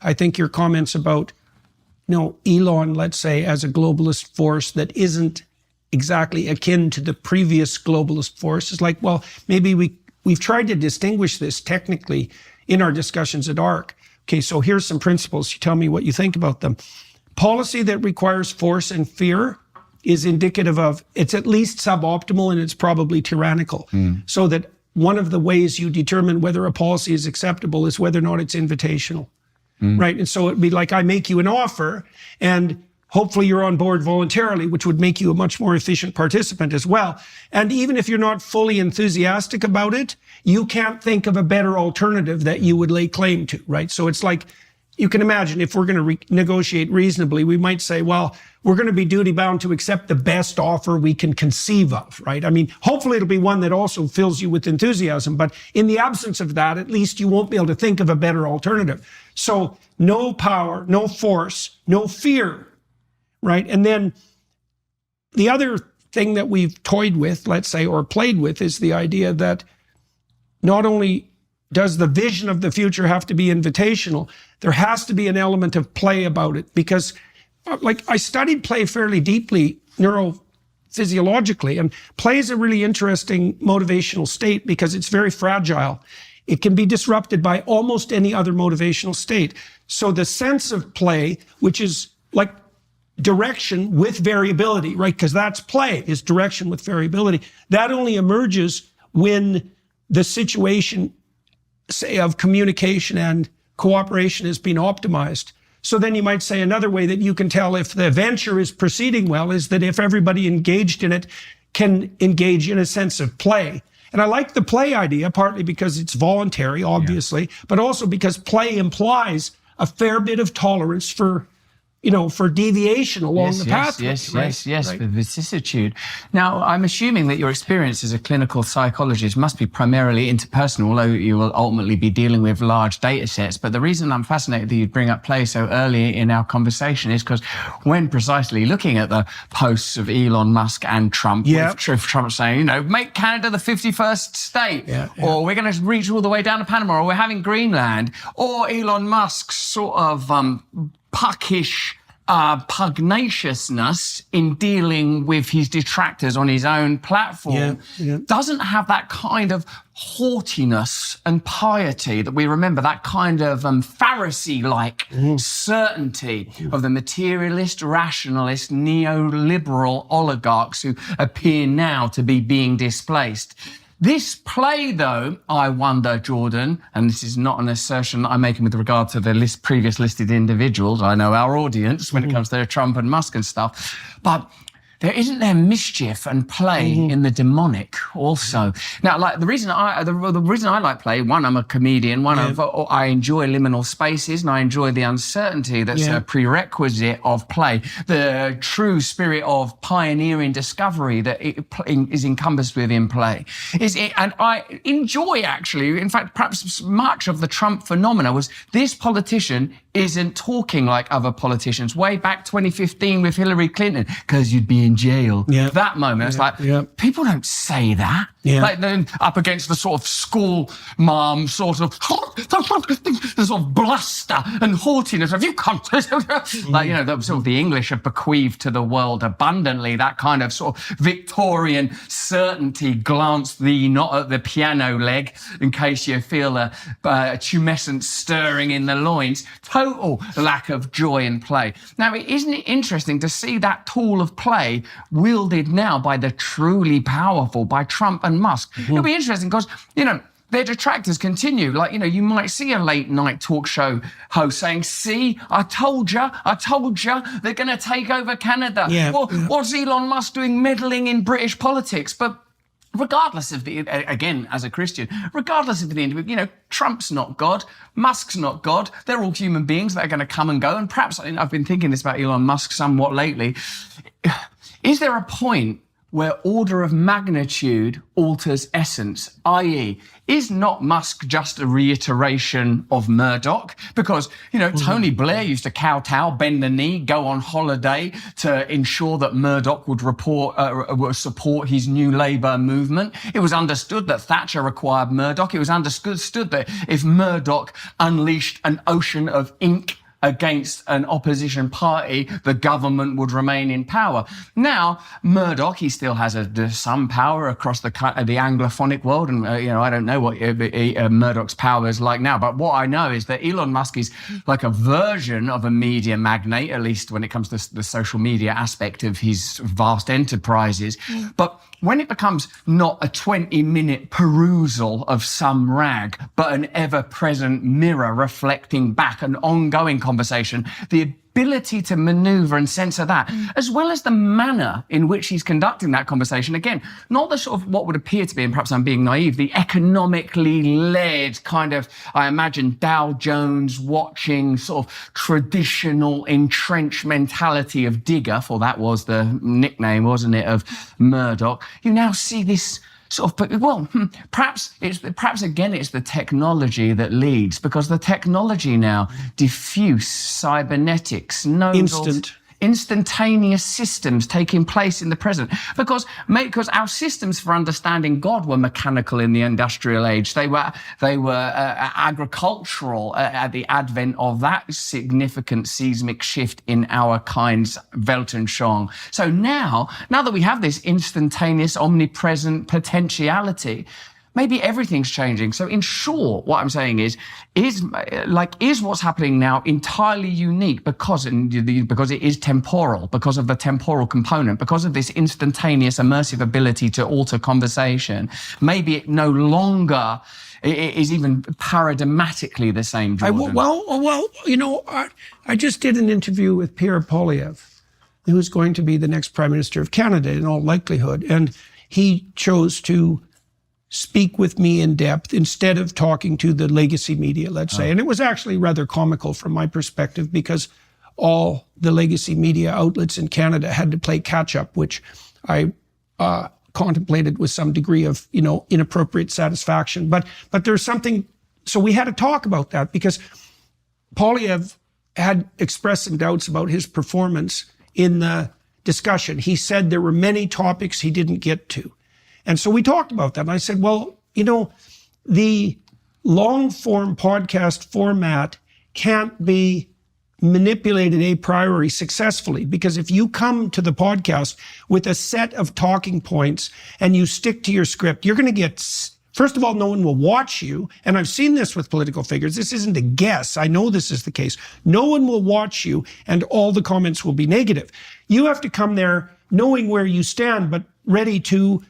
I think your comments about, Elon, let's say, as a globalist force that isn't exactly akin to the previous globalist force is like, well, maybe we've tried to distinguish this technically in our discussions at ARC. Okay, so here's some principles. You tell me what you think about them. Policy that requires force and fear is indicative of, it's at least suboptimal and it's probably tyrannical. So that one of the ways you determine whether a policy is acceptable is whether or not it's invitational, right? And so it'd be like, I make you an offer and hopefully you're on board voluntarily, which would make you a much more efficient participant as well. And even if you're not fully enthusiastic about it, you can't think of a better alternative that you would lay claim to, right? So it's like, you can imagine if we're going to negotiate reasonably, we might say, well, we're going to be duty bound to accept the best offer we can conceive of, right? I mean, hopefully it'll be one that also fills you with enthusiasm, but in the absence of that, at least you won't be able to think of a better alternative. So no power, no force, no fear, right? And then the other thing that we've toyed with, let's say, or played with is the idea that not only does the vision of the future have to be invitational, there has to be an element of play about it, because like I studied play fairly deeply neurophysiologically, and play is a really interesting motivational state because it's very fragile. It can be disrupted by almost any other motivational state. So the sense of play, which is like direction with variability, right? Because that's play, is direction with variability. That only emerges when the situation, say, of communication and cooperation has been optimized. So then you might say another way that you can tell if the venture is proceeding well is that if everybody engaged in it can engage in a sense of play. And I like the play idea, partly because it's voluntary, obviously, but also because play implies a fair bit of tolerance for deviation along the pathway. Yes, the vicissitude. Now, I'm assuming that your experience as a clinical psychologist must be primarily interpersonal, although you will ultimately be dealing with large data sets. But the reason I'm fascinated that you bring up play so early in our conversation is because when precisely looking at the posts of Elon Musk and Trump, with Trump saying, make Canada the 51st state, or we're going to reach all the way down to Panama, or we're having Greenland, or Elon Musk's sort of puckish pugnaciousness in dealing with his detractors on his own platform doesn't have that kind of haughtiness and piety that we remember, that kind of Pharisee-like certainty of the materialist, rationalist, neoliberal oligarchs who appear now to be being displaced. This play, though, I wonder, Jordan, and this is not an assertion that I'm making with regard to the previous listed individuals. I know our audience when it comes to Trump and Musk and stuff, but there isn't there mischief and play in the demonic also. Now, like the reason I like play, one, I'm a comedian, I enjoy liminal spaces and I enjoy the uncertainty that's a prerequisite of play, the true spirit of pioneering discovery that is encompassed within play. And I enjoy actually, in fact, perhaps much of the Trump phenomena was this politician isn't talking like other politicians. Way back 2015 with Hillary Clinton, because you'd be in jail. That moment, it's like, people don't say that. Like then up against the sort of school mom sort of bluster and haughtiness of you can't. Like, that sort of the English have bequeathed to the world abundantly, that kind of sort of Victorian certainty. Glance thee not at the piano leg in case you feel a tumescent stirring in the loins. Total lack of joy and play. Now, isn't it interesting to see that tool of play wielded now by the truly powerful, by Trump and Musk? It'll be interesting because, their detractors continue. Like, you might see a late night talk show host saying, see, I told you, they're going to take over Canada. What's Elon Musk doing meddling in British politics? But regardless of again, as a Christian, regardless of the individual, Trump's not God, Musk's not God. They're all human beings that are going to come and go. And perhaps, I've been thinking this about Elon Musk somewhat lately. Is there a point where order of magnitude alters essence, i.e., is not Musk just a reiteration of Murdoch? Because, Tony Blair used to kowtow, bend the knee, go on holiday to ensure that Murdoch would support his new Labour movement. It was understood that Thatcher required Murdoch. It was understood that if Murdoch unleashed an ocean of ink against an opposition party, the government would remain in power. Now, Murdoch, he still has some power across the Anglophonic world, and I don't know what Murdoch's power is like now, but what I know is that Elon Musk is like a version of a media magnate, at least when it comes to the social media aspect of his vast enterprises. But when it becomes not a 20-minute perusal of some rag, but an ever-present mirror reflecting back an ongoing conversation, the ability to maneuver and censor that, as well as the manner in which he's conducting that conversation, again, not the sort of what would appear to be, and perhaps I'm being naive, the economically led kind of, I imagine, Dow Jones watching sort of traditional entrenched mentality of digger, for that was the nickname, wasn't it, of Murdoch. You now see this sort of, perhaps again it's the technology that leads, because the technology now, diffuse cybernetics, instantaneous systems taking place in the present. Because our systems for understanding God were mechanical in the industrial age. They were agricultural at the advent of that significant seismic shift in our kind's Weltanschauung. So now that we have this instantaneous, omnipresent potentiality, maybe everything's changing. So in short, what I'm saying is what's happening now entirely unique because it is temporal, because of the temporal component, because of this instantaneous immersive ability to alter conversation. Maybe it no longer is even paradigmatically the same, Jordan. I just did an interview with Pierre Poilievre, who's going to be the next Prime Minister of Canada in all likelihood, and he chose to speak with me in depth instead of talking to the legacy media, let's say. And it was actually rather comical from my perspective, because all the legacy media outlets in Canada had to play catch up, which I contemplated with some degree of, inappropriate satisfaction. But there's something, so we had to talk about that, because Poilievre had expressed some doubts about his performance in the discussion. He said there were many topics he didn't get to. And so we talked about that. And I said, well, the long form podcast format can't be manipulated a priori successfully, because if you come to the podcast with a set of talking points and you stick to your script, you're going to get, first of all, no one will watch you. And I've seen this with political figures. This isn't a guess. I know this is the case. No one will watch you and all the comments will be negative. You have to come there knowing where you stand, but ready to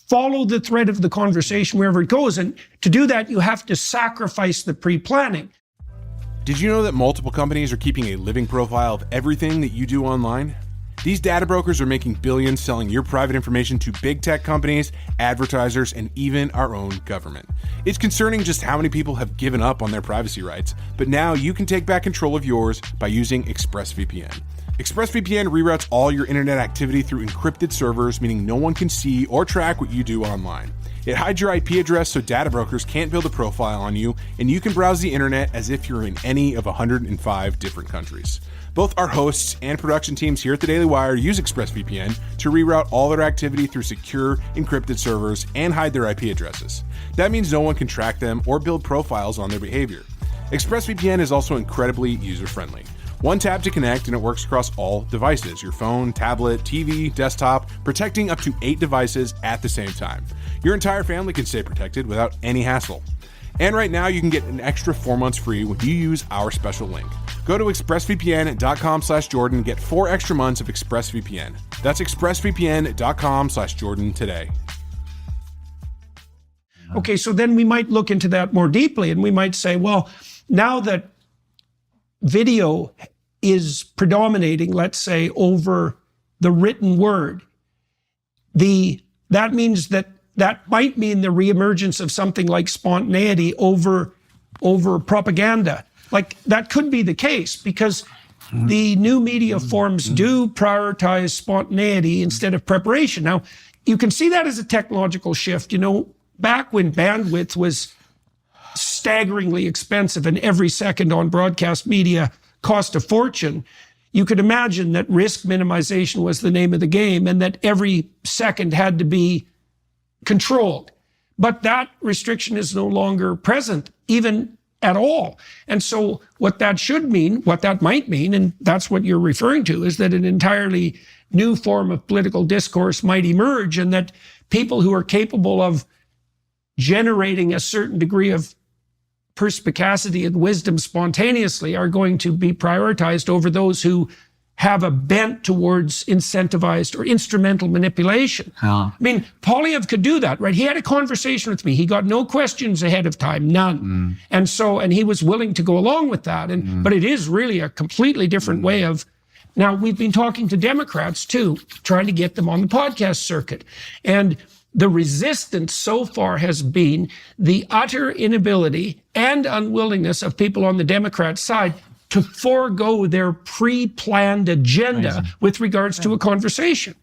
follow the thread of the conversation wherever it goes. And to do that, you have to sacrifice the pre-planning. Did you know that multiple companies are keeping a living profile of everything that you do online? These data brokers are making billions selling your private information to big tech companies, advertisers, and even our own government. It's concerning just how many people have given up on their privacy rights, but now you can take back control of yours by using ExpressVPN. ExpressVPN reroutes all your internet activity through encrypted servers, meaning no one can see or track what you do online. It hides your IP address so data brokers can't build a profile on you, and you can browse the internet as if you're in any of 105 different countries. Both our hosts and production teams here at the Daily Wire use ExpressVPN to reroute all their activity through secure, encrypted servers and hide their IP addresses. That means no one can track them or build profiles on their behavior. ExpressVPN is also incredibly user-friendly. One tap to connect and it works across all devices, your phone, tablet, TV, desktop, protecting up to 8 devices at the same time. Your entire family can stay protected without any hassle. And right now you can get an extra 4 months free when you use our special link. Go to expressvpn.com/Jordan and get 4 extra months of ExpressVPN. That's expressvpn.com/Jordan today. Okay, so then we might look into that more deeply and we might say, well, now that video is predominating, let's say, over the written word, that means that might mean the reemergence of something like spontaneity over propaganda. Like, that could be the case, because the new media forms do prioritize spontaneity instead of preparation. Now, you can see that as a technological shift. Back when bandwidth was staggeringly expensive and every second on broadcast media cost a fortune, you could imagine that risk minimization was the name of the game and that every second had to be controlled. But that restriction is no longer present, even at all. And so what that might mean, and that's what you're referring to, is that an entirely new form of political discourse might emerge, and that people who are capable of generating a certain degree of perspicacity and wisdom spontaneously are going to be prioritized over those who have a bent towards incentivized or instrumental manipulation. I mean, Polyev could do that, right? He had a conversation with me. He got no questions ahead of time, none. And he was willing to go along with that. But it is really a completely different way of. Now, we've been talking to Democrats too, trying to get them on the podcast circuit. And the resistance so far has been the utter inability and unwillingness of people on the Democrat side to forego their pre-planned agenda with regards to a conversation.